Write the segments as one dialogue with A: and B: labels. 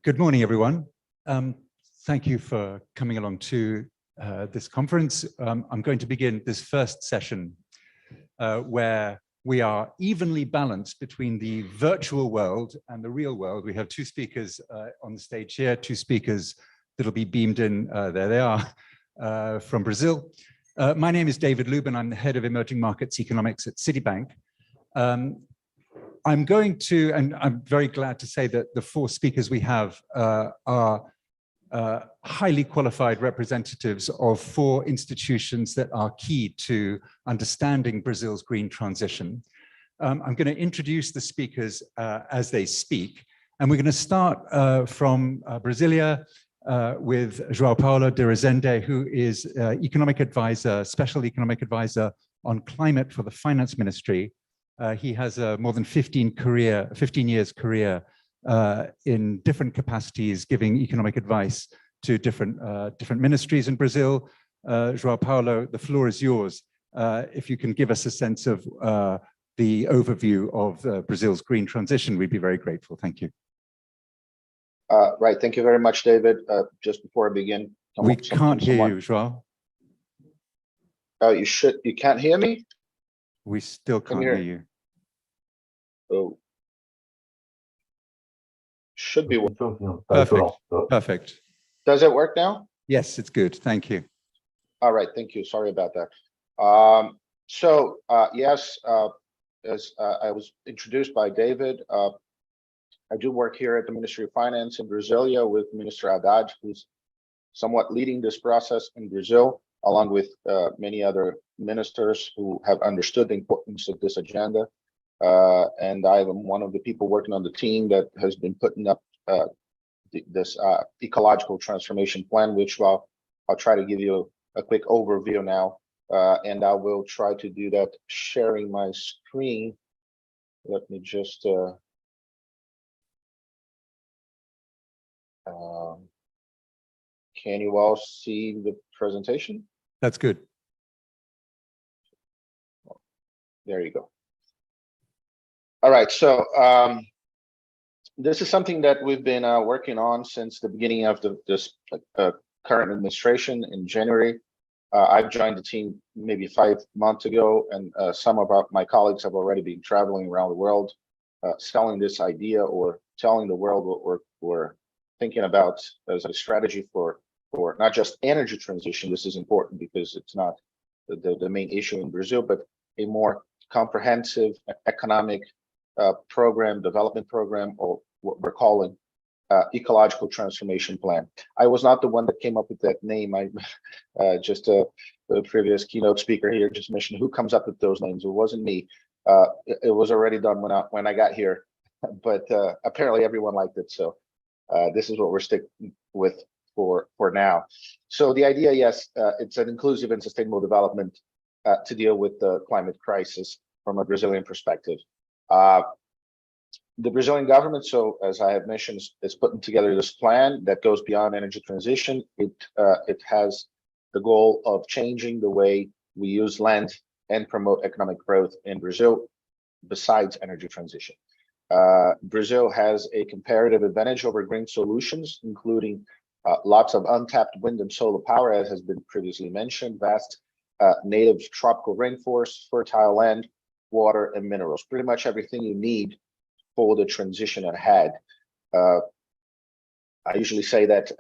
A: Good morning, everyone. Thank you for coming along to this conference. I'm going to begin this first session where we are evenly balanced between the virtual world and the real world. We have two speakers on the stage here, two speakers that'll be beamed in, there they are, from Brazil. My name is David Lubin. I'm the head of emerging markets economics at Citibank. I'm going to, and I'm very glad to say that the four speakers we have are highly qualified representatives of four institutions that are key to understanding Brazil's green transition. I'm going to introduce the speakers as they speak, and we're going to start from Brasilia with João Paulo Resende, who is economic advisor, special economic advisor on climate for the finance ministry. He has a more than 15 years career in different capacities, giving economic advice to different ministries in Brazil. João Paulo, the floor is yours. If you can give us a sense of the overview of Brazil's green transition, we'd be very grateful. Thank you.
B: Right. Thank you very much, David. Just before I begin,
A: we can't hear you, João.
B: You can't hear me?
A: We still can't hear you.
B: Oh, should be
A: perfect. Perfect.
B: Does it work now?
A: Yes, it's good. Thank you.
B: All right. Thank you. Sorry about that. Yes, as I was introduced by David, I do work here at the Ministry of Finance in Brasilia with Minister Haddad, who's somewhat leading this process in Brazil, along with many other ministers who have understood the importance of this agenda. And I am one of the people working on the team that has been putting up this ecological transformation plan, which I'll try to give you a quick overview now. And I will try to do that sharing my screen. Let me just can you all see the presentation?
A: That's good.
B: There you go. All right, so this is something that we've been working on since the beginning of this current administration in January. I've joined the team maybe 5 months ago, and some of my colleagues have already been traveling around the world, selling this idea or telling the world what we're thinking about as a strategy for not just energy transition. This is important because it's not the main issue in Brazil, but a more comprehensive economic development program, or what we're calling ecological transformation plan. I was not the one that came up with that name. The previous keynote speaker here just mentioned who comes up with those names. It wasn't me. It was already done when I got here, but apparently everyone liked it. So this is what we're sticking with for now. So the idea, yes, it's an inclusive and sustainable development to deal with the climate crisis from a Brazilian perspective. The Brazilian government, so as I have mentioned, is putting together this plan that goes beyond energy transition. It has the goal of changing the way we use land and promote economic growth in Brazil, besides energy transition. Brazil has a comparative advantage over green solutions, including lots of untapped wind and solar power, as has been previously mentioned, vast native tropical rainforests, fertile land, water, and minerals, pretty much everything you need for the transition ahead. I usually say that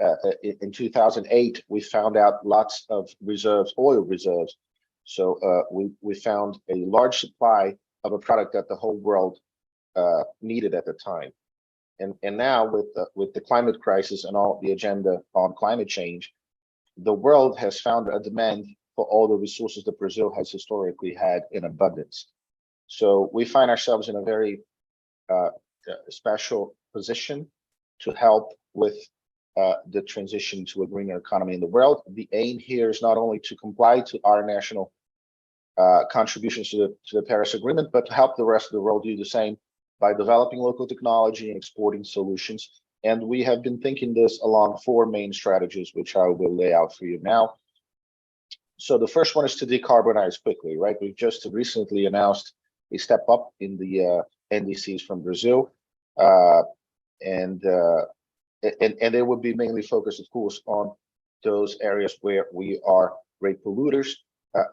B: in 2008, we found out lots of reserves, oil reserves. So we found a large supply of a product that the whole world needed at the time. And now with the climate crisis and all the agenda on climate change, the world has found a demand for all the resources that Brazil has historically had in abundance. So we find ourselves in a very special position to help with the transition to a greener economy in the world. The aim here is not only to comply to our national contributions to the Paris Agreement, but to help the rest of the world do the same by developing local technology and exporting solutions. And we have been thinking this along 4 main strategies, which I will lay out for you now. So the first one is to decarbonize quickly, right? We've just recently announced a step up in the NDCs from Brazil. And and they would be mainly focused, of course, on those areas where we are great polluters.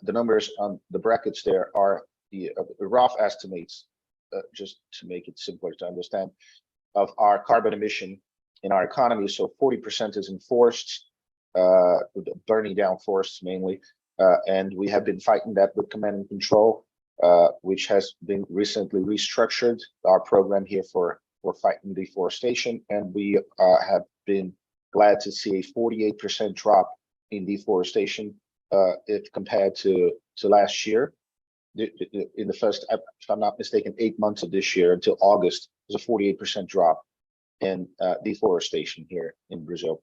B: The numbers on the brackets there are the rough estimates, just to make it simpler to understand, of our carbon emission in our economy. So 40% is in forests, burning down forests mainly, and we have been fighting that with command and control, which has been recently restructured, our program here for fighting deforestation, and we have been glad to see a 48% drop in deforestation if compared to last year. In the first, if I'm not mistaken, 8 months of this year until August, there's a 48% drop in deforestation here in Brazil.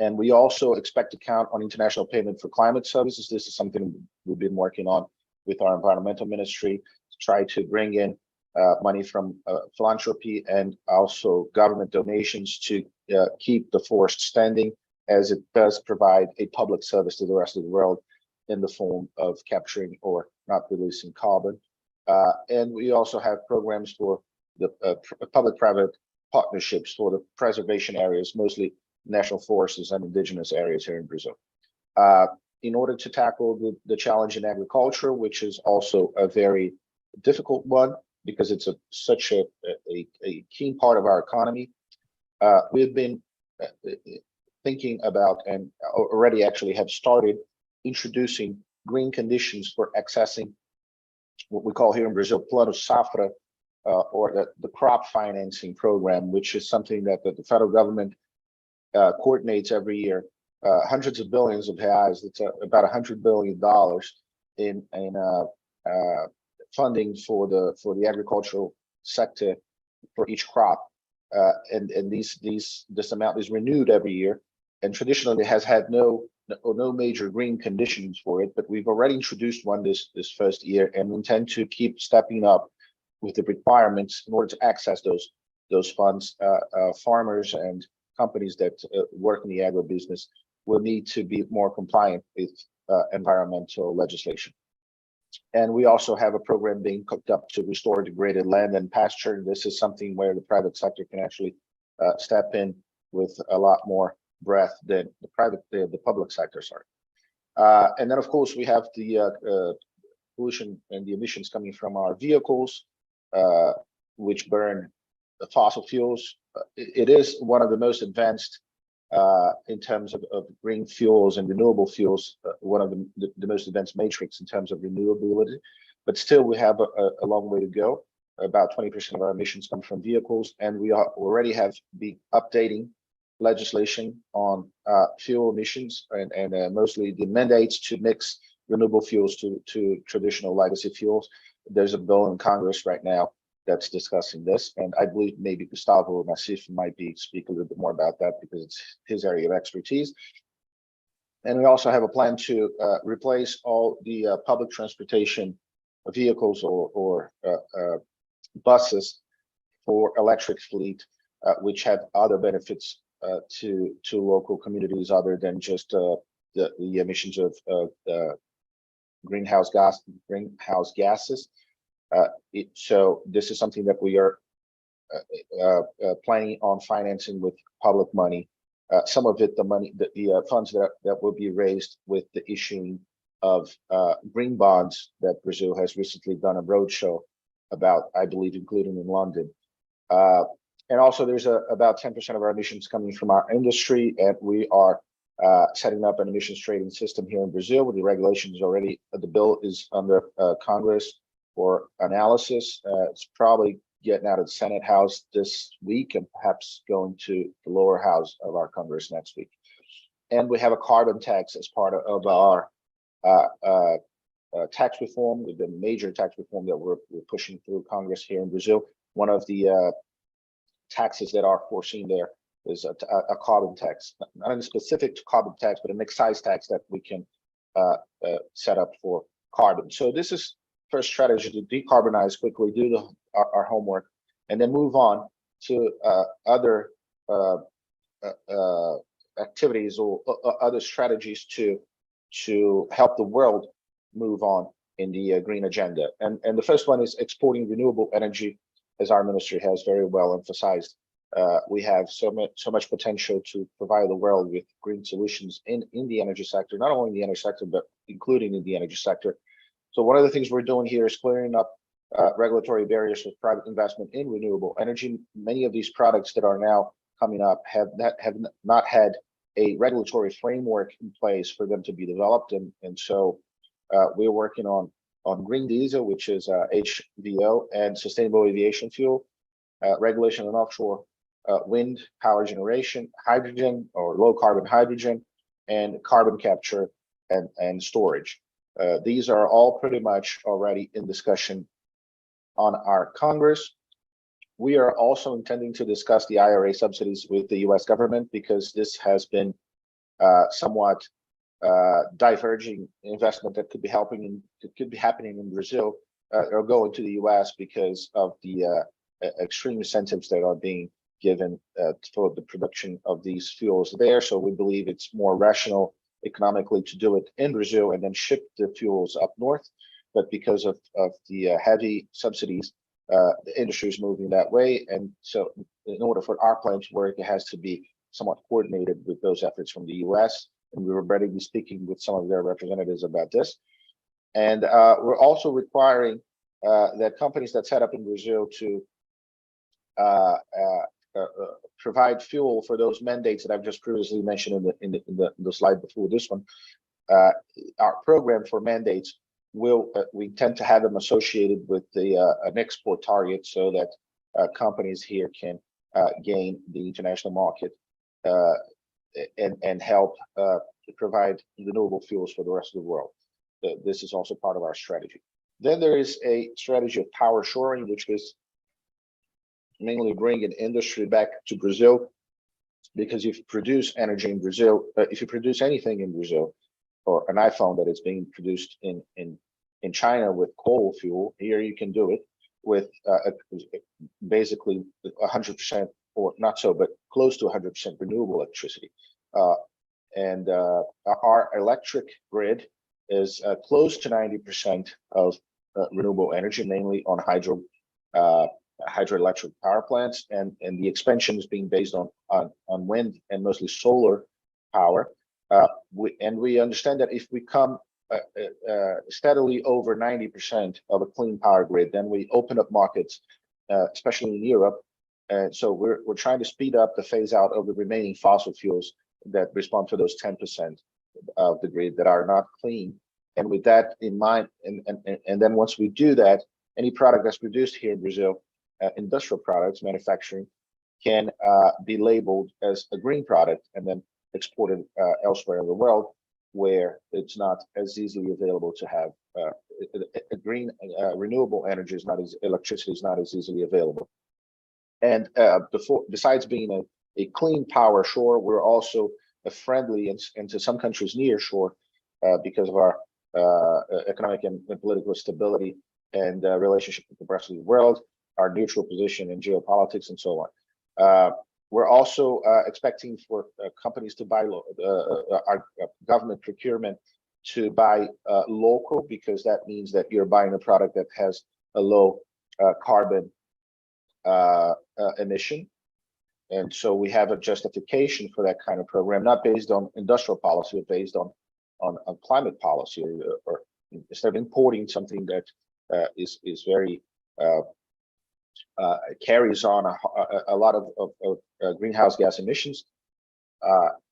B: And we also expect to count on international payment for climate services. This is something we've been working on with our environmental ministry to try to bring in money from philanthropy and also government donations to keep the forest standing, as it does provide a public service to the rest of the world in the form of capturing or not releasing carbon. And we also have programs for the public-private partnerships for the preservation areas, mostly national forests and indigenous areas here in Brazil. In order to tackle the challenge in agriculture, which is also a very difficult one because it's such a key part of our economy, we've been thinking about and already actually have started introducing green conditions for accessing what we call here in Brazil Plano Safra, or the crop financing program, which is something that the federal government coordinates every year. Hundreds of billions of reais, it's about $100 billion in funding for the agricultural sector for each crop, and this amount is renewed every year, and traditionally has had no major green conditions for it, but we've already introduced one this first year, and we intend to keep stepping up with the requirements in order to access those funds. Farmers and companies that work in the agribusiness will need to be more compliant with environmental legislation. And we also have a program being cooked up to restore degraded land and pasture. This is something where the private sector can actually step in with a lot more breadth than the public sector, sorry. And then, of course, we have the pollution and the emissions coming from our vehicles, which burn fossil fuels. It is one of the most advanced in terms of green fuels and renewable fuels, one of the most advanced matrix in terms of renewability, but still we have a long way to go. About 20% of our emissions come from vehicles, and we already have been updating legislation on fuel emissions and mostly the mandates to mix renewable fuels to traditional legacy fuels. There's a bill in Congress right now that's discussing this, and I believe maybe Gustavo Naciff might speak a little bit more about that because it's his area of expertise. And we also have a plan to replace all the public transportation vehicles or buses for electric fleet, which have other benefits to local communities other than just the emissions of greenhouse gases. So this is something that we are planning on financing with public money. Some of it, the funds that will be raised with the issuing of green bonds that Brazil has recently done a roadshow about, I believe, including in London. And also there's about 10% of our emissions coming from our industry, and we are setting up an emissions trading system here in Brazil with the regulations already. The bill is under Congress for analysis. It's probably getting out of the Senate House this week and perhaps going to the lower house of our Congress next week. And we have a carbon tax as part of our tax reform, with the major tax reform that we're pushing through Congress here in Brazil. One of the taxes that are foreseen there is a carbon tax, not a specific carbon tax, but an excise tax that we can set up for carbon. So this is first strategy to decarbonize quickly, do our homework, and then move on to other activities or other strategies to help the world move on in the green agenda. And the first one is exporting renewable energy, as our ministry has very well emphasized we have so much potential to provide the world with green solutions in the energy sector, not only in the energy sector, but including in the energy sector. So one of the things we're doing here is clearing up regulatory barriers for private investment in renewable energy. Many of these products that are now coming up have not had a regulatory framework in place for them to be developed, and so we're working on green diesel, which is HVO, and sustainable aviation fuel, regulation on offshore wind power generation, hydrogen or low carbon hydrogen, and carbon capture and storage. These are all pretty much already in discussion on our Congress. We are also intending to discuss the IRA subsidies with the US government, because this has been somewhat diverging investment that could be happening in Brazil or going to the US because of the extreme incentives that are being given for the production of these fuels there. So we believe it's more rational economically to do it in Brazil and then ship the fuels up north. But because of the heavy subsidies, the industry is moving that way. And so in order for our plan to work, it has to be somewhat coordinated with those efforts from the US. And we were already speaking with some of their representatives about this. And we're also requiring that companies that set up in Brazil to provide fuel for those mandates that I've just previously mentioned in the slide before this one. Our program for mandates we tend to have them associated with an export target, so that companies here can gain the international market and help provide renewable fuels for the rest of the world. This is also part of our strategy. Then there is a strategy of power shoring, which is mainly bringing industry back to Brazil, because if you produce energy in Brazil, if you produce anything in Brazil, or an iPhone that is being produced in China with coal fuel, here you can do it with basically 100%, or not so, but close to 100% renewable electricity. And our electric grid is close to 90% of renewable energy, mainly on hydroelectric power plants, and the expansion is being based on wind and mostly solar power. We understand that if we come steadily over 90% of a clean power grid, then we open up markets, especially in Europe. And so we're trying to speed up the phase out of the remaining fossil fuels that respond to those 10% of the grid that are not clean. And with that in mind, and then once we do that, any product that's produced here in Brazil, industrial products, manufacturing, can be labeled as a green product and then exported elsewhere in the world, where it's not as easily available to have a green renewable energy is not as electricity is not as easily available. And besides being a clean power shore, we're also a friendly and to some countries near shore because of our economic and political stability and relationship with the rest of the world, our neutral position in geopolitics, and so on. We're also expecting for companies to buy our government procurement to buy local, because that means that you're buying a product that has a low carbon emission. And so we have a justification for that kind of program, not based on industrial policy, but based on climate policy, or instead of importing something that is very carries on a lot of greenhouse gas emissions.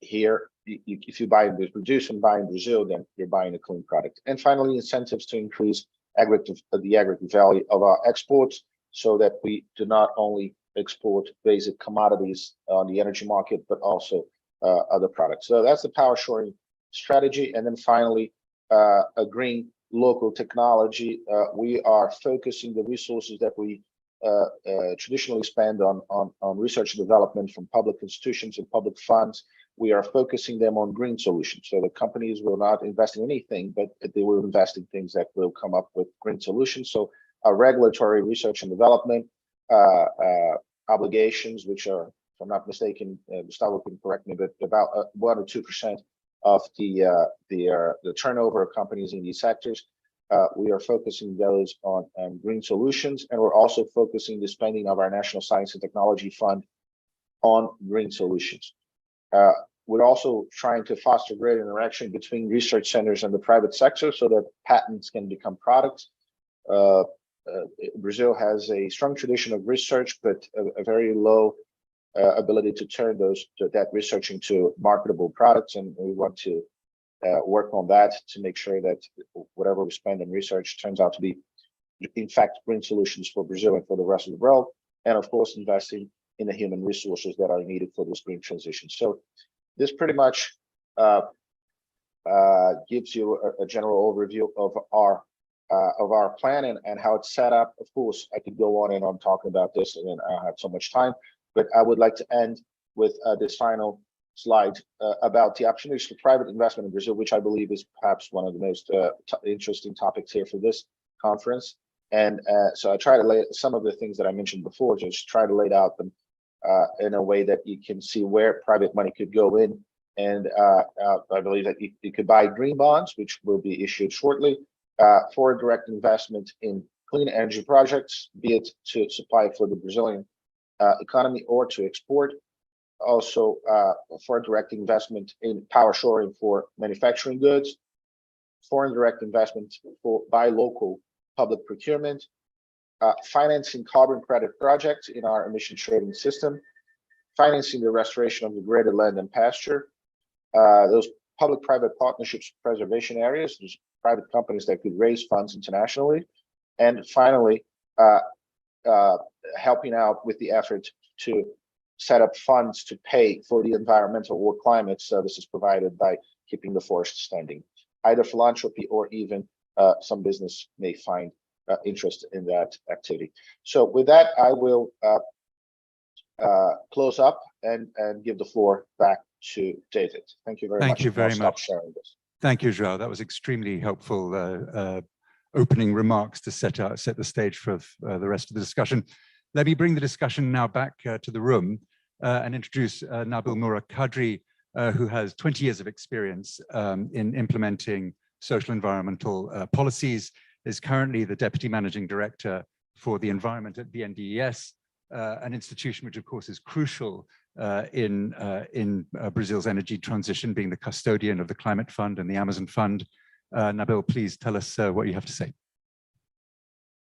B: Here, if you produce and buy in Brazil, then you're buying a clean product. And finally, incentives to increase the aggregate value of our exports, so that we do not only export basic commodities on the energy market, but also other products. So that's the power shoring strategy. And then finally, a green local technology. We are focusing the resources that we traditionally spend on research and development from public institutions and public funds. We are focusing them on green solutions. So the companies will not invest in anything, but they will invest in things that will come up with green solutions. So our regulatory research and development obligations, which are, if I'm not mistaken, Gustavo can correct me, but about 1 or 2% of the turnover of companies in these sectors. We are focusing those on green solutions, and we're also focusing the spending of our National Science and Technology Fund on green solutions. We're also trying to foster greater interaction between research centers and the private sector so that patents can become products. Brazil has a strong tradition of research, but a very low ability to turn that research into marketable products, and we want to work on that to make sure that whatever we spend on research turns out to be, in fact, green solutions for Brazil and for the rest of the world, and of course, investing in the human resources that are needed for this green transition. So this pretty much gives you a general overview of our plan and how it's set up. Of course, I could go on and on talking about this, and then I don't have so much time, but I would like to end with this final slide about the opportunities for private investment in Brazil, which I believe is perhaps one of the most interesting topics here for this conference. And so I try to lay some of the things that I mentioned before, just try to lay out them in a way that you can see where private money could go in. And I believe that you could buy green bonds, which will be issued shortly, for direct investment in clean energy projects, be it to supply for the Brazilian economy or to export. Also for direct investment in power shoring for manufacturing goods, foreign direct investment for buy local public procurement, financing carbon credit projects in our emission trading system, financing the restoration of degraded land and pasture, those public-private partnerships preservation areas, there's private companies that could raise funds internationally, and finally, helping out with the effort to set up funds to pay for the environmental or climate services provided by keeping the forest standing. Either philanthropy or even some business may find interest in that activity. So with that, I will close up and give the floor back to David. Thank you very much.
A: Thank you very much.
B: Sharing this.
A: Thank you, João. That was extremely helpful opening remarks to set the stage for the rest of the discussion. Let me bring the discussion now back to the room and introduce Nabil Kadri, who has 20 years of experience in implementing social environmental policies, is currently the Deputy Managing Director for the Environment at BNDES, an institution which of course is crucial in Brazil's energy transition, being the custodian of the Climate Fund and the Amazon Fund. Nabil, please tell us what you have to say.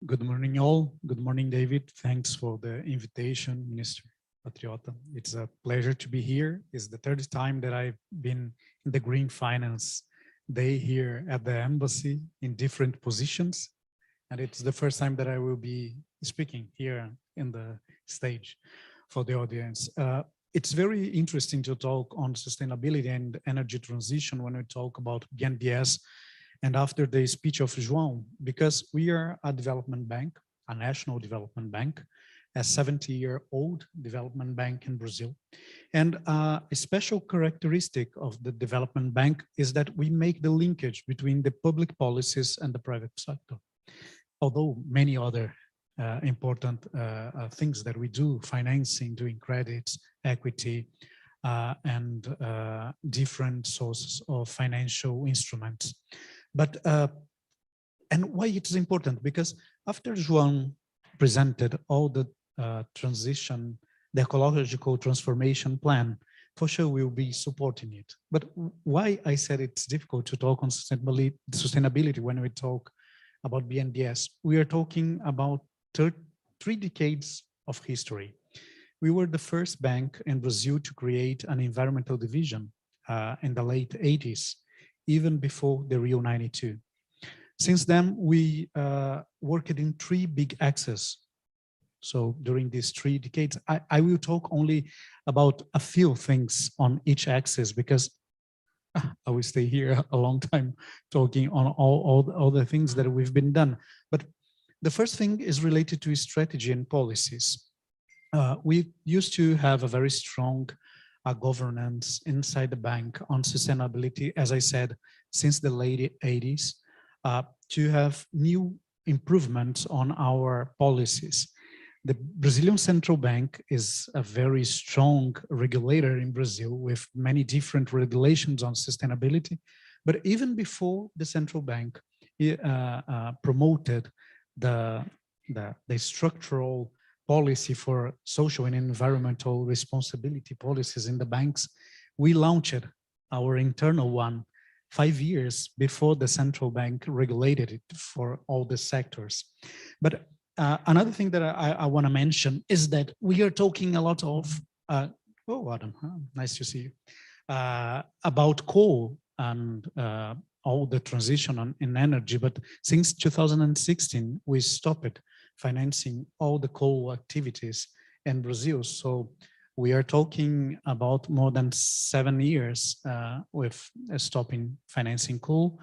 C: Good morning, all. Good morning, David. Thanks for the invitation, Minister Patriota. It's a pleasure to be here. It's the third time that I've been in the Green Finance Day here at the embassy in different positions. And it's the first time that I will be speaking here in the stage for the audience. It's very interesting to talk on sustainability and energy transition when we talk about BNDES. And after the speech of João, because we are a development bank, a national development bank, a 70-year-old development bank in Brazil. And a special characteristic of the development bank is that we make the linkage between the public policies and the private sector. Although many other important things that we do, financing, doing credits, equity, and different sources of financial instruments. But, and why it is important? Because after João presented all the transition, the ecological transformation plan, for sure we'll be supporting it. But why I said it's difficult to talk on sustainability when we talk about BNDES? We are talking about 3 decades of history. We were the first bank in Brazil to create an environmental division in the late 80s, even before the Rio 92. Since then, we worked in 3 big axes. So during these 3 decades, I will talk only about a few things on each axis because I will stay here a long time talking on all the things that we've been done. But the first thing is related to strategy and policies. We used to have a very strong governance inside the bank on sustainability, as I said, since the late 80s, to have new improvements on our policies. The Brazilian Central Bank is a very strong regulator in Brazil with many different regulations on sustainability. But even before the central bank promoted the structural policy for social and environmental responsibility policies in the banks, we launched our internal one 5 years before the central bank regulated it for all the sectors. But another thing that I want to mention is that we are talking a lot of, oh, Adam, nice to see you, about coal and all the transition in energy. But since 2016, we stopped financing all the coal activities in Brazil. So we are talking about more than 7 years with stopping financing coal,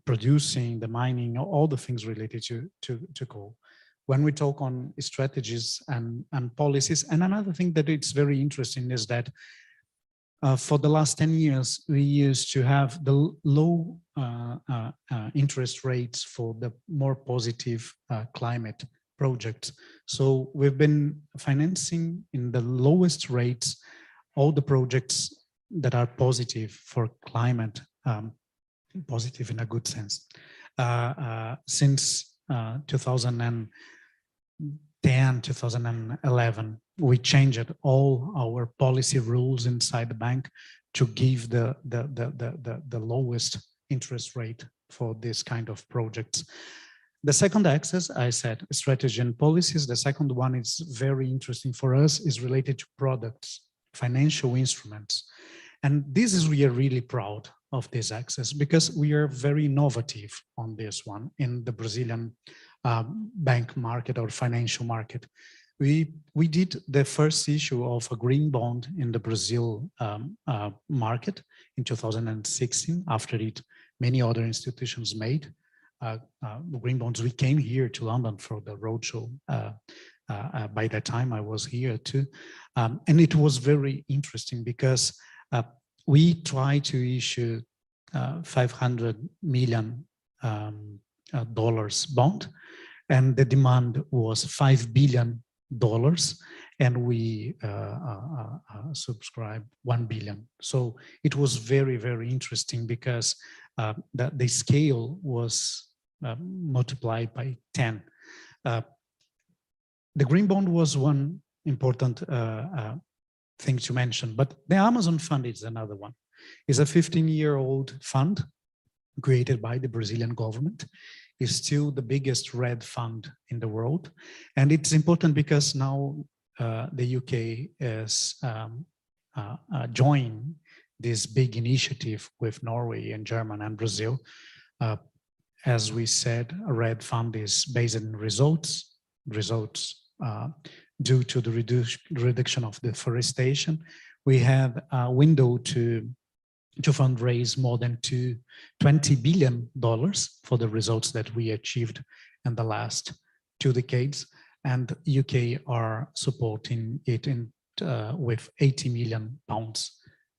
C: producing, the mining, all the things related to coal. When we talk on strategies and policies, and another thing that it's very interesting is that for the last 10 years, we used to have the low interest rates for the more positive climate projects. So we've been financing in the lowest rates all the projects that are positive for climate, positive in a good sense. Since 2010, 2011, we changed all our policy rules inside the bank to give the lowest interest rate for this kind of projects. The second axis, I said, strategy and policies. The second one is very interesting for us, is related to products, financial instruments. And this is, we are really proud of this axis because we are very innovative on this one in the Brazilian bank market or financial market. We did the first issue of a green bond in the Brazil market in 2016. After it, many other institutions made green bonds. We came here to London for the roadshow. By that time, I was here too. And it was very interesting because we tried to issue $500 million bond, and the demand was $5 billion, and we subscribed 1 billion. So it was very, very interesting because the scale was multiplied by 10. The green bond was one important thing to mention, but the Amazon Fund is another one. It's a 15-year-old fund created by the Brazilian government. It's still the biggest red fund in the world. And it's important because now the UK is joining this big initiative with Norway and Germany and Brazil. As we said, a red fund is based on results due to the reduction of deforestation. We have a window to fundraise more than $20 billion for the results that we achieved in the last 2 decades. And UK are supporting it with £80 million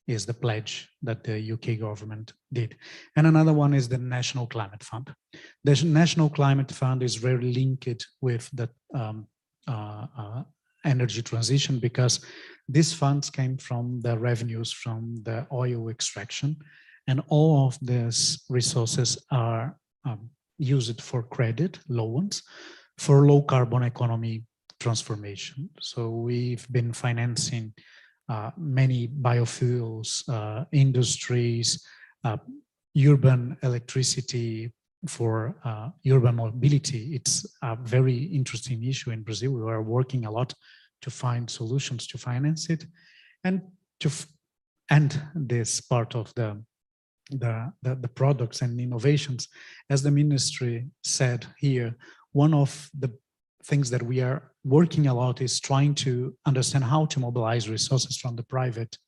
C: is the pledge that the UK government did. And another one is the National Climate Fund. The National Climate Fund is very linked with the energy transition because these funds came from the revenues from the oil extraction, and all of these resources are used for credit loans for low carbon economy transformation. So we've been financing many biofuels, industries, urban electricity for urban mobility. It's a very interesting issue in Brazil. We are working a lot to find solutions to finance it, and to end this part of the products and innovations. As the ministry said here, one of the things that we are working a lot is trying to understand how to mobilize resources from the private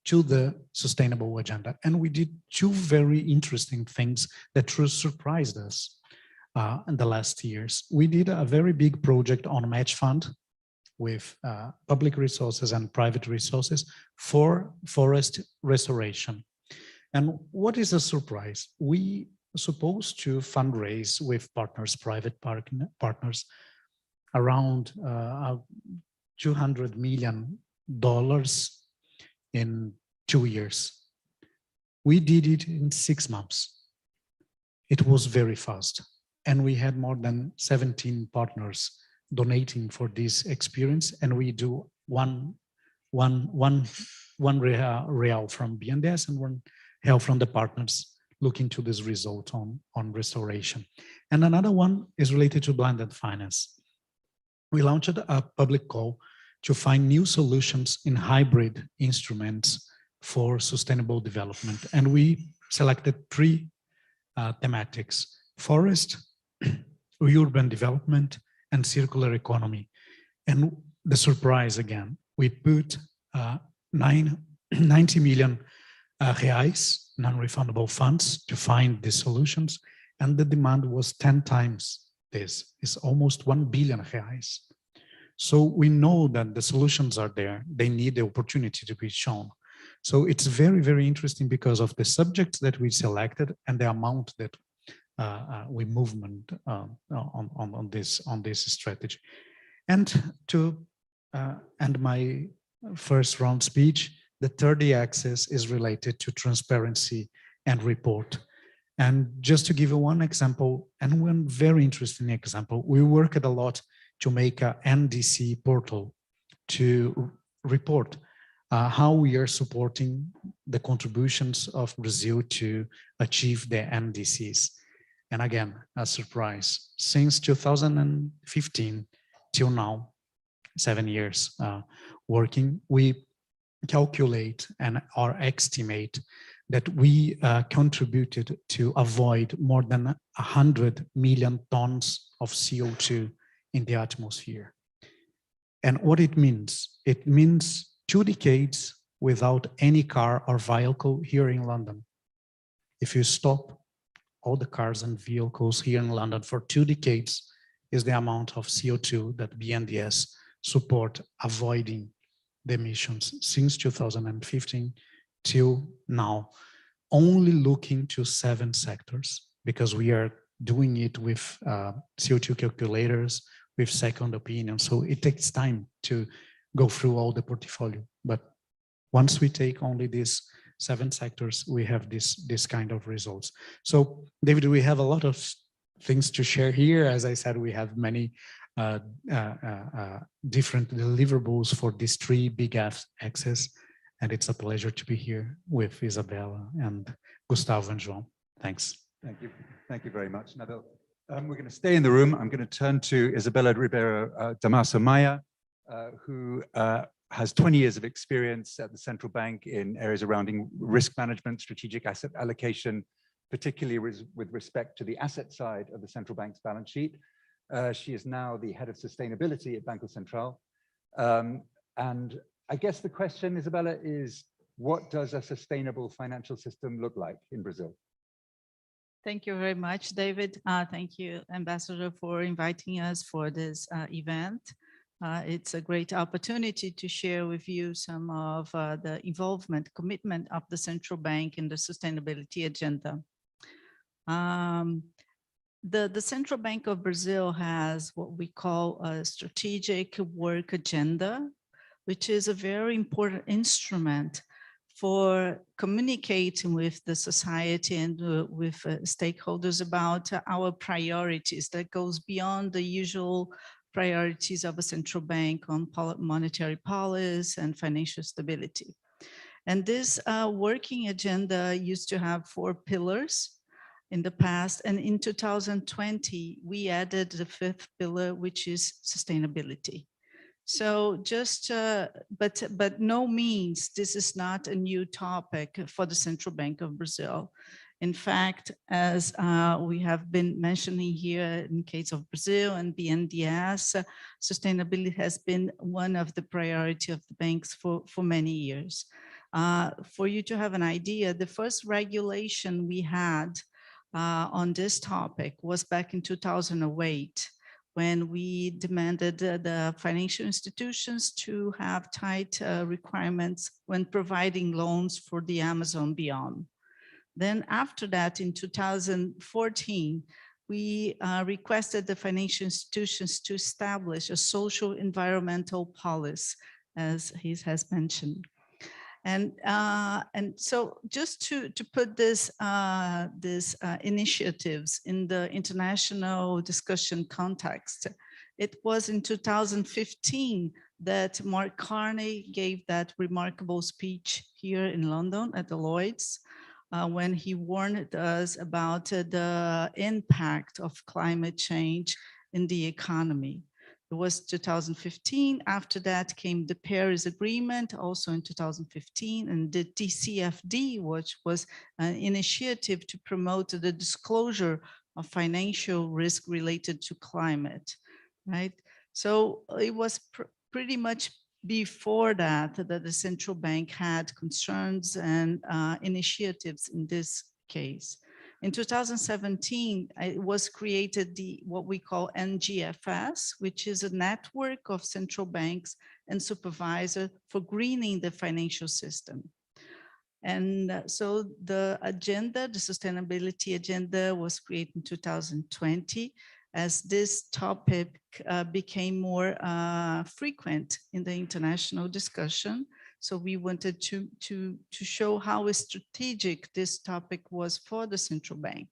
C: to the sustainable agenda. And we did 2 very interesting things that truly surprised us in the last years. We did a very big project on match fund with public resources and private resources for forest restoration. And what is a surprise? We supposed to fundraise with partners, private partners, around $200 million in 2 years. We did it in 6 months. It was very fast. And we had more than 17 partners donating for this experience, and we do one real from BNDES and $1 from the partners looking to this result on restoration. And another one is related to blended finance. We launched a public call to find new solutions in hybrid instruments for sustainable development. And we selected 3 thematics: forest, urban development, and circular economy. And the surprise again, we put 90 million reais, non-refundable funds, to find the solutions, and the demand was 10 times this. It's almost 1 billion reais. So we know that the solutions are there. They need the opportunity to be shown. So it's very, very interesting because of the subjects that we selected and the amount that we movement on this strategy. And to end my first round speech, the third axis is related to transparency and report. And just to give you one example, and one very interesting example, we worked a lot to make a NDC portal to report how we are supporting the contributions of Brazil to achieve the NDCs. And again, a surprise, since 2015 till now, 7 years working, we calculate and or estimate that we contributed to avoid more than 100 million tons of CO2 in the atmosphere. And what it means 2 decades without any car or vehicle here in London. If you stop all the cars and vehicles here in London for 2 decades, is the amount of CO2 that BNDES support avoiding the emissions since 2015 till now, only looking to 7 sectors, because we are doing it with CO2 calculators, with second opinion. So it takes time to go through all the portfolio. But once we take only these 7 sectors, we have this kind of results. So David, we have a lot of things to share here. As I said, we have many different deliverables for these 3 big axes. And it's a pleasure to be here with Isabela and Gustavo and João. Thanks.
A: Thank you. Thank you very much, Nabil. We're going to stay in the room. I'm going to turn to Isabela Damaso Maya, who has 20 years of experience at the central bank in areas surrounding risk management, strategic asset allocation, particularly with respect to the asset side of the central bank's balance sheet. She is now the head of sustainability at Banco Central. And I guess the question, Isabela, is what does a sustainable financial system look like in Brazil?
D: Thank you very much, David. Thank you, Ambassador, for inviting us for this event. It's a great opportunity to share with you some of the involvement, commitment of the central bank in the sustainability agenda. The Central Bank of Brazil has what we call a strategic work agenda, which is a very important instrument for communicating with the society and with stakeholders about our priorities that goes beyond the usual priorities of a central bank on monetary policy and financial stability. And this working agenda used to have 4 pillars in the past, and in 2020 we added the 5th pillar, which is sustainability. So just, but no means this is not a new topic for the Central Bank of Brazil. In fact, as we have been mentioning here in case of Brazil and BNDES, sustainability has been one of the priority of the banks for many years. For you to have an idea, the first regulation we had on this topic was back in 2008. When we demanded the financial institutions to have tight requirements when providing loans for the Amazon beyond. Then after that, in 2014, we requested the financial institutions to establish a social environmental policy, as he has mentioned. And so just to put this initiatives in the international discussion context, It was in 2015 that Mark Carney gave that remarkable speech here in London at the Lloyd's, when he warned us about the impact of climate change in the economy. It was 2015. After that came the Paris Agreement, also in 2015, and the TCFD, which was an initiative to promote the disclosure of financial risk related to climate, right? So it was pretty much before that the central bank had concerns and initiatives in this case. In 2017, it was created what we call NGFS, which is a network of central banks and supervisors for greening the financial system. And so the agenda, the sustainability agenda, was created in 2020 as this topic became more frequent in the international discussion. So we wanted to show how strategic this topic was for the central bank.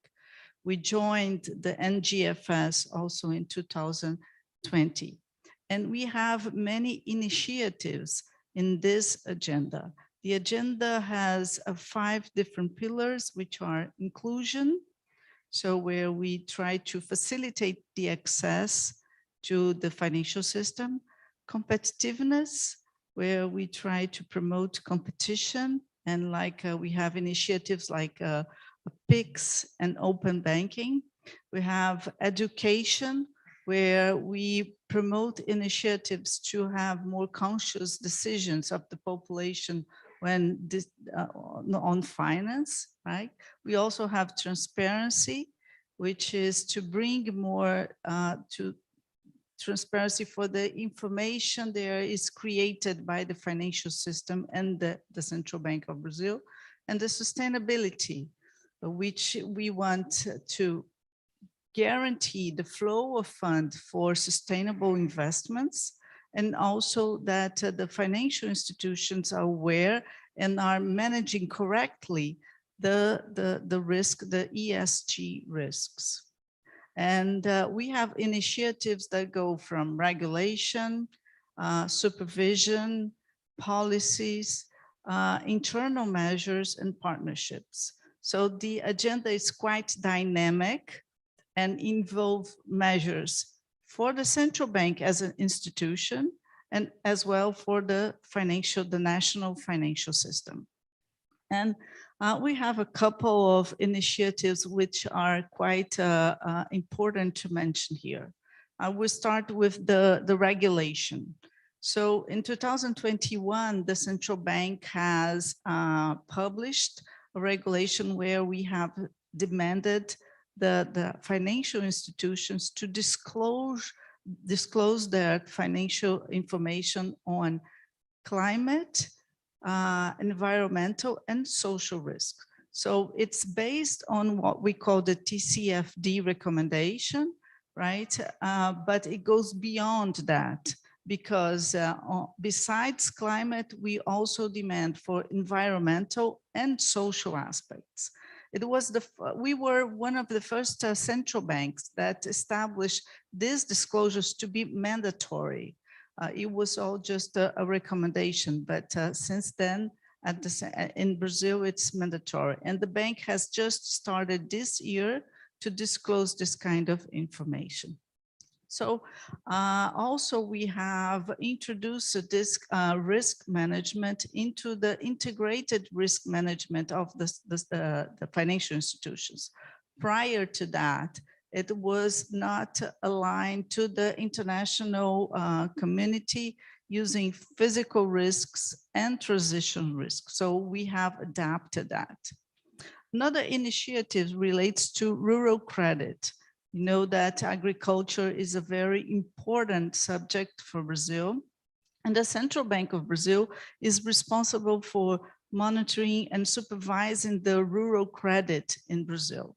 D: We joined the NGFS also in 2020. And we have many initiatives in this agenda. The agenda has 5 different pillars, which are inclusion, so where we try to facilitate the access to the financial system, competitiveness, where we try to promote competition, and like we have initiatives like PIX and open banking. We have education, where we promote initiatives to have more conscious decisions of the population when this, on finance, right? We also have transparency, which is to bring more to transparency for the information there is created by the financial system and the Central Bank of Brazil, and the sustainability, which we want to guarantee the flow of funds for sustainable investments, and also that the financial institutions are aware and are managing correctly the risk, the ESG risks. And we have initiatives that go from regulation, supervision, policies, internal measures, and partnerships. So the agenda is quite dynamic and involve measures for the central bank as an institution, and as well for the national financial system. And we have a couple of initiatives which are quite important to mention here. I will start with the regulation. So in 2021, the central bank has published a regulation where we have demanded the financial institutions to disclose their financial information on climate, environmental, and social risk. So it's based on what we call the TCFD recommendation, right? But it goes beyond that, because besides climate, we also demand for environmental and social aspects. We were one of the first central banks that established these disclosures to be mandatory. It was all just a recommendation, but since then, in Brazil, it's mandatory. And the bank has just started this year to disclose this kind of information. So also we have introduced this risk management into the integrated risk management of the financial institutions. Prior to that, it was not aligned to the international community using physical risks and transition risks. So we have adapted that. Another initiative relates to rural credit. You know that agriculture is a very important subject for Brazil, and the Central Bank of Brazil is responsible for monitoring and supervising the rural credit in Brazil.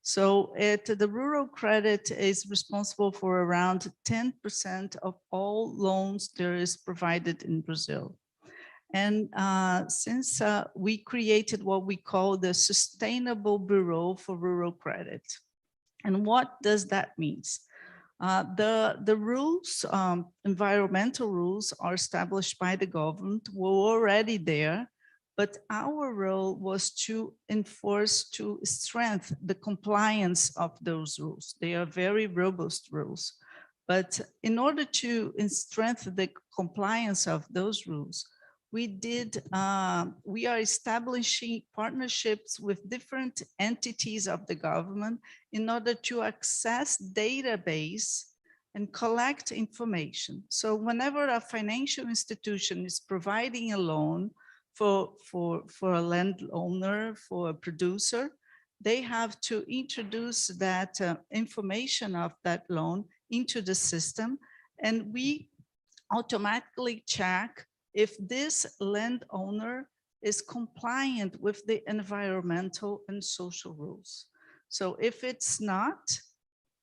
D: So the rural credit is responsible for around 10% of all loans there is provided in Brazil. And since we created what we call the Sustainable Bureau for Rural Credit. And what does that mean? The rules, environmental rules, are established by the government, were already there, but our role was to enforce, to strengthen the compliance of those rules. They are very robust rules. But in order to strengthen the compliance of those rules, we are establishing partnerships with different entities of the government in order to access database and collect information. So whenever a financial institution is providing a loan for a landowner, for a producer, they have to introduce that information of that loan into the system, and we automatically check if this landowner is compliant with the environmental and social rules. So if it's not,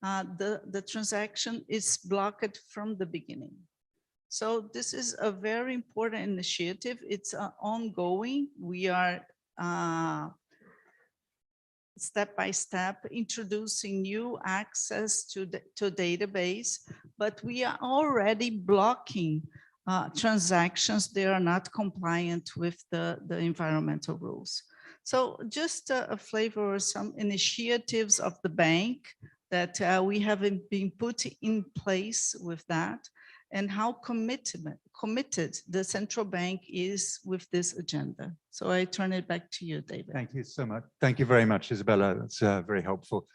D: the transaction is blocked from the beginning. So this is a very important initiative. It's ongoing. We are step by step introducing new access to the database, but we are already blocking transactions that are not compliant with the environmental rules. So just a flavor of some initiatives of the bank that we have been put in place with that, and how committed the central bank is with this agenda. So I turn it back to you, David.
A: Thank you so much. Thank you very much, Isabella. That's very helpful.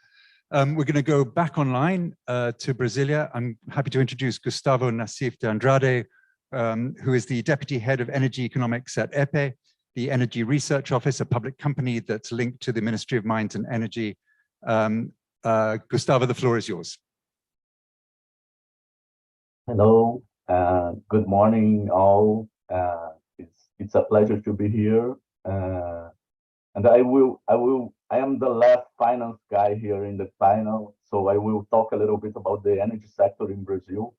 A: We're going to go back online to Brasilia. I'm happy to introduce Gustavo Naciff de Andrade, who is the Deputy Head of Energy Economics at EPE, the Energy Research Office, a public company that's linked to the Ministry of Mines and Energy. Gustavo, the floor is yours.
E: Hello, good morning all. It's a pleasure to be here. And I am the last finance guy here in the panel, so I will talk a little bit about the energy sector in Brazil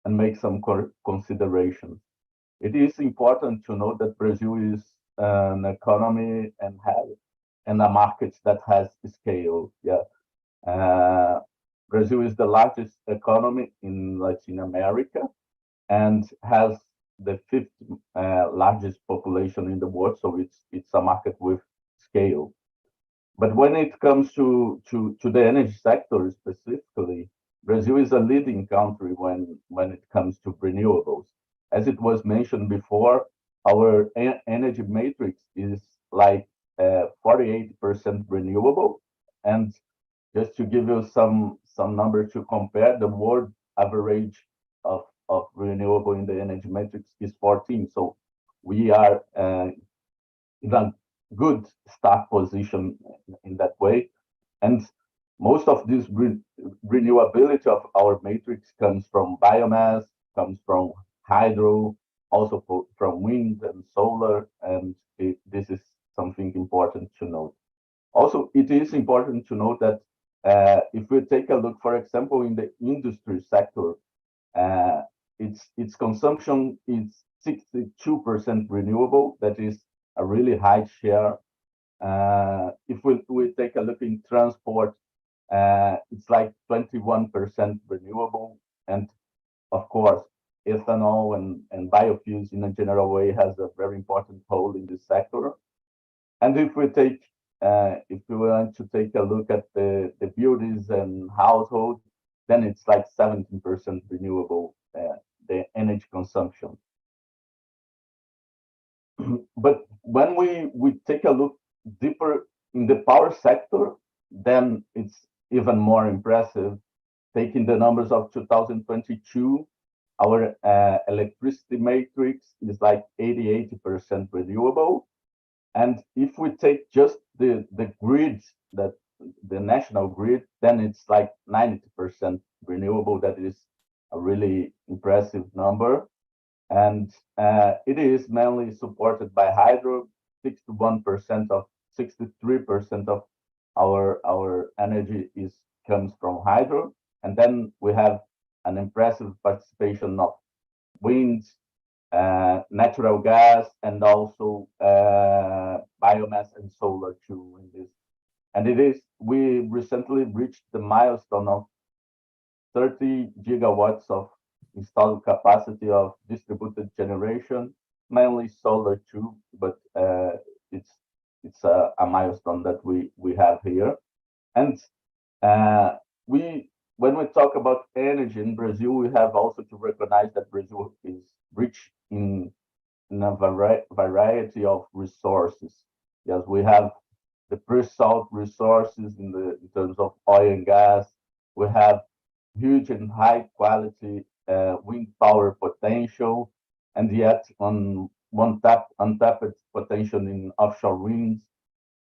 E: and make some considerations. It is important to note that Brazil is an economy and a market that has scale. Yeah. Brazil is the largest economy in Latin America and has the 5th largest population in the world, so it's a market with scale. But when it comes to the energy sector specifically, Brazil is a leading country when it comes to renewables. As it was mentioned before, our energy matrix is like 48% renewable, and just to give you some numbers to compare, the world average of renewable in the energy matrix is 14. So we are in a good start position in that way. And most of this renewability of our matrix comes from biomass, comes from hydro, also from wind and solar, and this is something important to note. Also, it is important to note that if we take a look, for example, in the industry sector, its consumption is 62% renewable. That is a really high share. If we take a look in transport, it's like 21% renewable. And of course, ethanol and biofuels in a general way has a very important role in this sector. And if we want to take a look at the buildings and households, then it's like 17% renewable, the energy consumption. But when we take a look deeper in the power sector, then it's even more impressive. Taking the numbers of 2022, our electricity matrix is like 80% renewable. And if we take just the grid, that the national grid, then it's like 90% renewable. That is a really impressive number. And it is mainly supported by hydro. 63% of our energy comes from hydro. And then we have an impressive participation of wind, natural gas, and also biomass and solar too in this. And we recently reached the milestone of 30 gigawatts of installed capacity of distributed generation, mainly solar too, but it's a milestone that we have here. And when we talk about energy in Brazil, we have also to recognize that Brazil is rich in a variety of resources. Yes, we have the pre-salt resources in terms of oil and gas. We have huge and high quality wind power potential, and yet on untapped potential in offshore winds.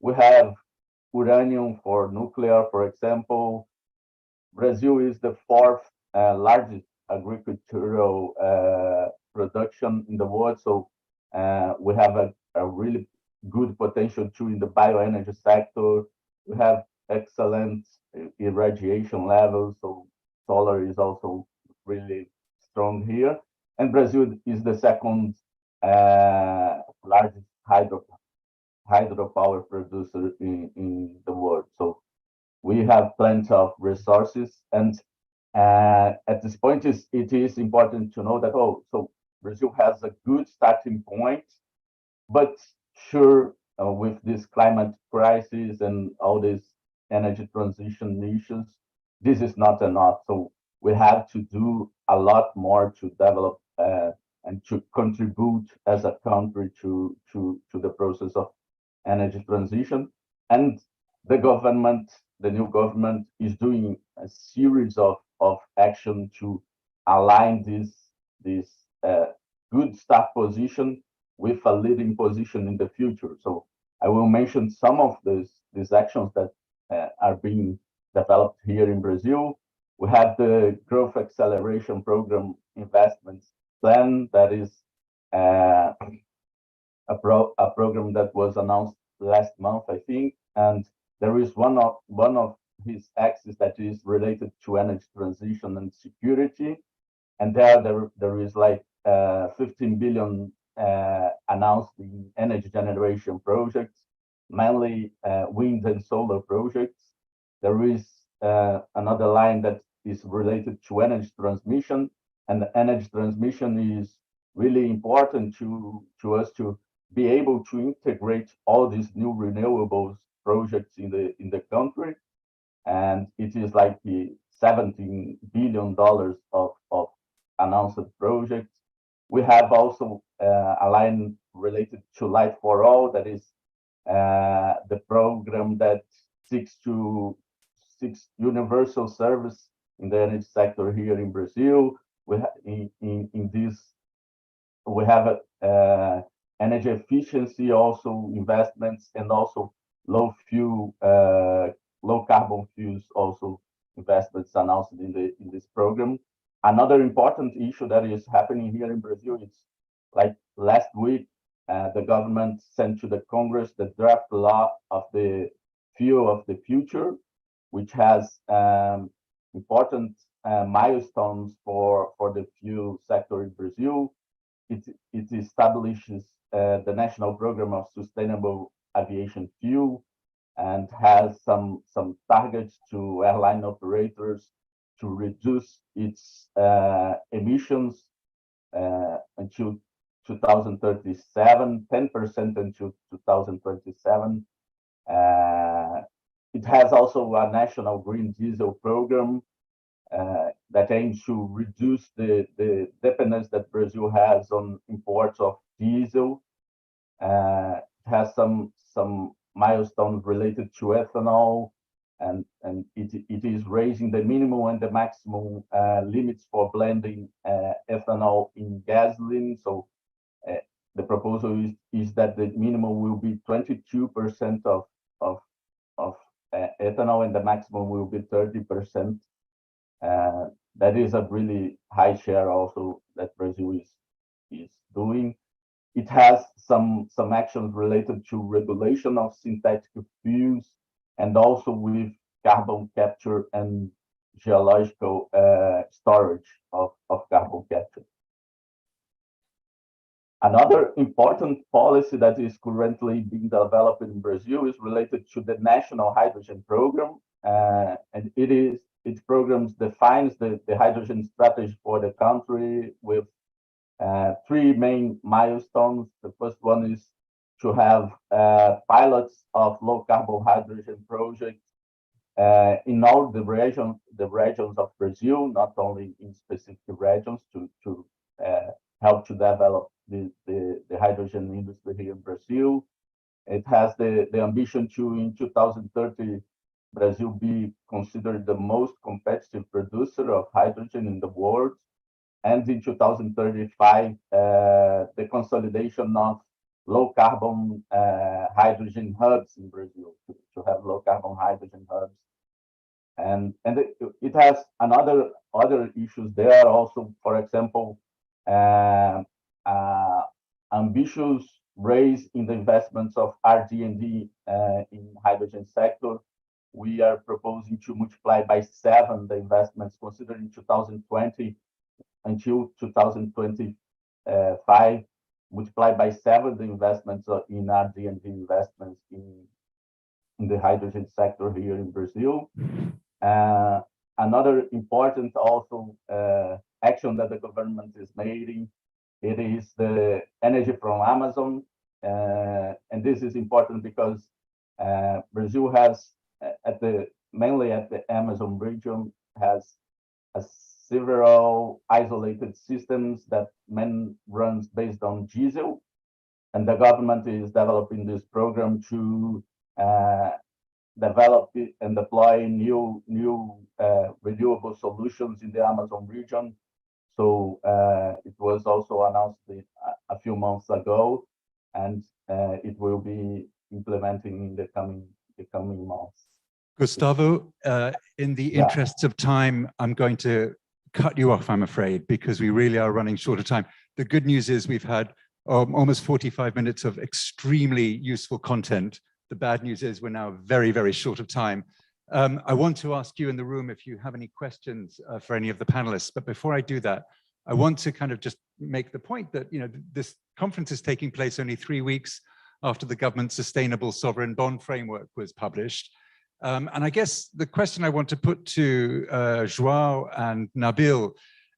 E: We have uranium for nuclear, for example. Brazil is the fourth largest agricultural production in the world, so we have a really good potential too in the bioenergy sector. We have excellent irradiation levels, so solar is also really strong here. And Brazil is the second largest hydropower producer in the world. So we have plenty of resources, and at this point, it is important to know that so Brazil has a good starting point, but sure, with this climate crisis and all these energy transition issues, this is not enough. So we have to do a lot more to develop and to contribute as a country to the process of energy transition. And the government, the new government, is doing a series of action to align this good start position with a leading position in the future. So I will mention some of these actions that are being developed here in Brazil. We have the Growth Acceleration Program Investments Plan that is a program that was announced last month, I think, and there is one of his axes that is related to energy transition and security, and there is like 15 billion announced in energy generation projects, mainly wind and solar projects. There is another line that is related to energy transmission, and the energy transmission is really important to us to be able to integrate all these new renewables projects in the country, and it is like the $17 billion of announced projects. We have also a line related to Light for All, that is the program that seeks universal service in the energy sector here in Brazil. We in this we have energy efficiency also investments, and also low carbon fuels also investments announced in this program. Another important issue that is happening here in Brazil is, like last week, the government sent to the Congress the draft law of the fuel of the future, which has important milestones for the fuel sector in Brazil. It establishes the National Program of Sustainable Aviation Fuel, and has some targets to airline operators to reduce its emissions until 2037, 10% until 2027. It has also a national green diesel program that aims to reduce the dependence that Brazil has on imports of diesel. It has some milestones related to ethanol, and it is raising the minimum and the maximum limits for blending ethanol in gasoline. So the proposal is that the minimum will be 22% of ethanol, and the maximum will be 30%. That is a really high share also that Brazil is doing. It has some actions related to regulation of synthetic fuels, and also with carbon capture and geological storage of carbon capture. Another important policy that is currently being developed in Brazil is related to the National Hydrogen Program, and it its programs defines the hydrogen strategy for the country with 3 main milestones. The first one is to have pilots of low carbon hydrogen projects in all the regions of Brazil, not only in specific regions, to help to develop the hydrogen industry here in Brazil. It has the ambition to, in 2030, Brazil be considered the most competitive producer of hydrogen in the world. And in 2035, the consolidation of low carbon hydrogen hubs in Brazil, to have low carbon hydrogen hubs. And it has other issues there also. For example, ambitious raise in the investments of RD&D in hydrogen sector. We are proposing to multiply by 7 the investments considered in 2020 until 2025, multiply by 7 the investments in RD&D investments in the hydrogen sector here in Brazil. Another important also action that the government is making, it is the energy from Amazon. And this is important because Brazil has, mainly at the Amazon region, has several isolated systems that runs based on diesel. And the government is developing this program to develop and deploy new renewable solutions in the Amazon region. So it was also announced a few months ago, and it will be implementing in the coming months.
A: Gustavo, in the interests of time, I'm going to cut you off, I'm afraid, because we really are running short of time. The good news is we've had almost 45 minutes of extremely useful content. The bad news is we're now very, very short of time. I want to ask you in the room if you have any questions for any of the panelists. But before I do that, I want to kind of just make the point that, you know, this conference is taking place only 3 weeks after the government's Sustainable Sovereign Bond Framework was published. And I guess the question I want to put to João and Nabil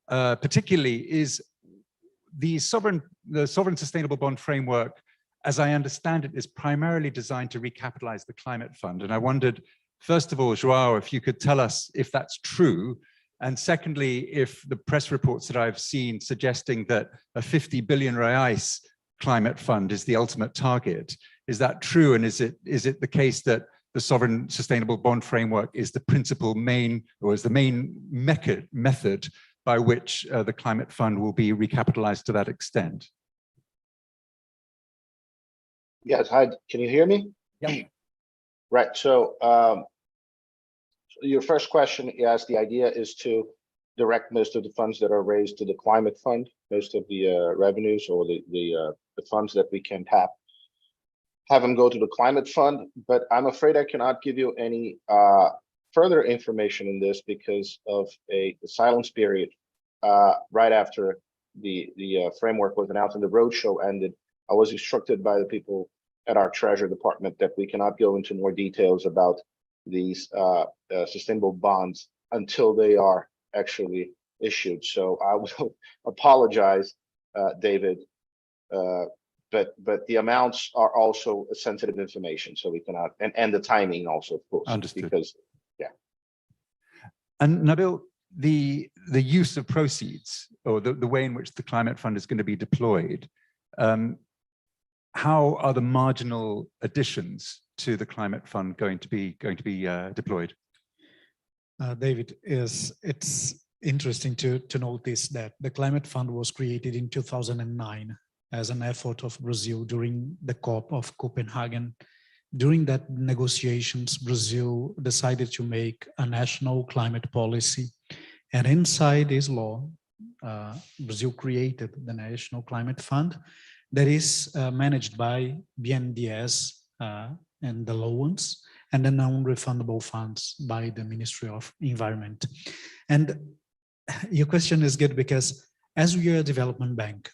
A: particularly is the Sovereign Sustainable Bond Framework, as I understand it, is primarily designed to recapitalize the climate fund. And I wondered, first of all, João, if you could tell us if that's true. And secondly, if the press reports that I've seen suggesting that a 50 billion reais climate fund is the ultimate target, is that true? And is it the case that the Sovereign Sustainable Bond Framework is the principal main, or is the main method by which the climate fund will be recapitalized to that extent?
B: Yes, hi, can you hear me?
A: Yeah.
B: Right, so your first question, yes, the idea is to direct most of the funds that are raised to the climate fund, most of the revenues or the funds that we can tap, have them go to the climate fund. But I'm afraid I cannot give you any further information in this because of the silence period right after the framework was announced and the roadshow ended. I was instructed by the people at our Treasury Department that we cannot go into more details about these sustainable bonds until they are actually issued. So I will apologize, David, but the amounts are also sensitive information, so we cannot, and the timing also, of course.
A: Understood.
B: Because, yeah.
A: And Nabil, the use of proceeds, or the way in which the climate fund is going to be deployed, how are the marginal additions to the climate fund going to be deployed?
C: David, it's interesting to notice that the climate fund was created in 2009 as an effort of Brazil during the COP of Copenhagen. During that negotiations, Brazil decided to make a national climate policy, and inside this law, Brazil created the National Climate Fund that is managed by BNDES and the loans, and the non-refundable funds by the Ministry of Environment. And your question is good because as we are a development bank,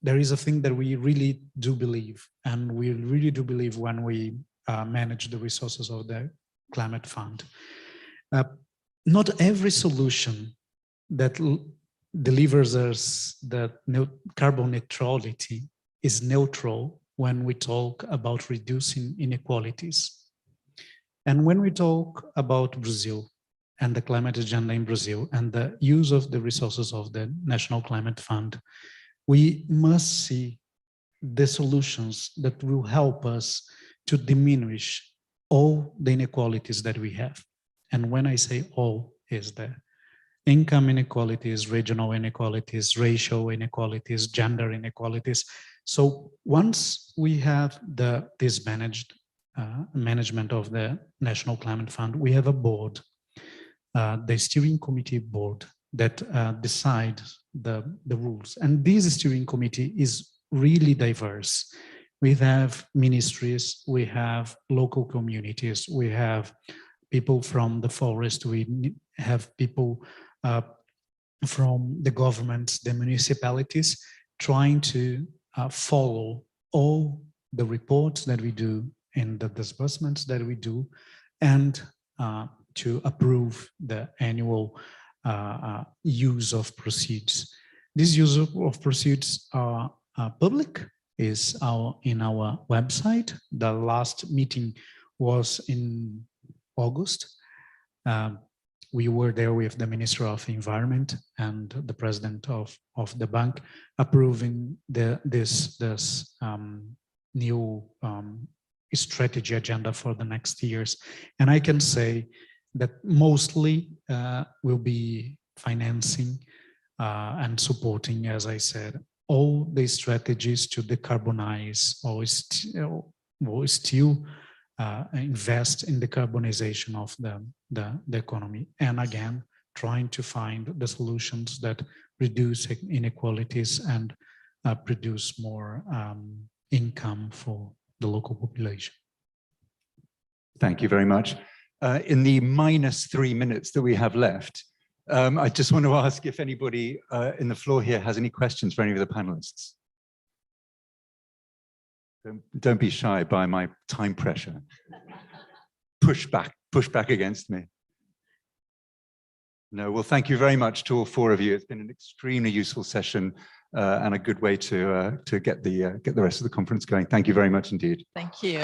C: there is a thing that we really do believe, and we really do believe when we manage the resources of the climate fund. not every solution that delivers us the carbon neutrality is neutral when we talk about reducing inequalities. And when we talk about Brazil and the climate agenda in Brazil and the use of the resources of the National Climate Fund, we must see the solutions that will help us to diminish all the inequalities that we have. And when I say all, is the income inequalities, regional inequalities, racial inequalities, gender inequalities. So once we have this management of the National Climate Fund, we have a board, the steering committee board that decides the rules. And this steering committee is really diverse. We have ministries, we have local communities, we have people from the forest, we have people from the governments, the municipalities, trying to follow all the reports that we do and the disbursements that we do, and to approve the annual use of proceeds. This use of proceeds are public, is in our website. The last meeting was in August. We were there with the Minister of Environment and the President of the bank, approving this new strategy agenda for the next years. And I can say that mostly will be financing and supporting, as I said, all the strategies to decarbonize or still invest in the decarbonization of the economy. And again, trying to find the solutions that reduce inequalities and produce more income for the local population.
A: Thank you very much. In the -3 minutes that we have left, I just want to ask if anybody in the floor here has any questions for any of the panelists. Don't be shy by my time pressure. Push back against me. No, well, thank you very much to all four of you. It's been an extremely useful session and a good way to get the rest of the conference going. Thank you very much indeed.
D: Thank you.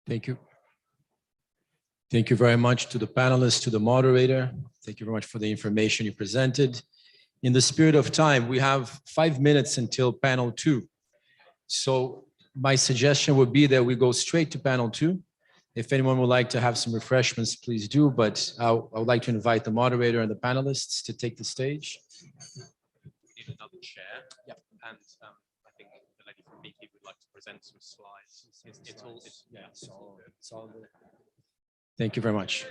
F: Thank you. Thank you very much to the panelists, to the moderator. Thank you very much for the information you presented. In the spirit of time, we have 5 minutes until panel 2. So my suggestion would be that we go straight to panel 2. If anyone would like to have some refreshments, please do, but I would like to invite the moderator and the panelists to take the stage.
G: We need another chair. Yep. And I think the lady from BP would like to present some slides. It's all good.
F: Thank you very much.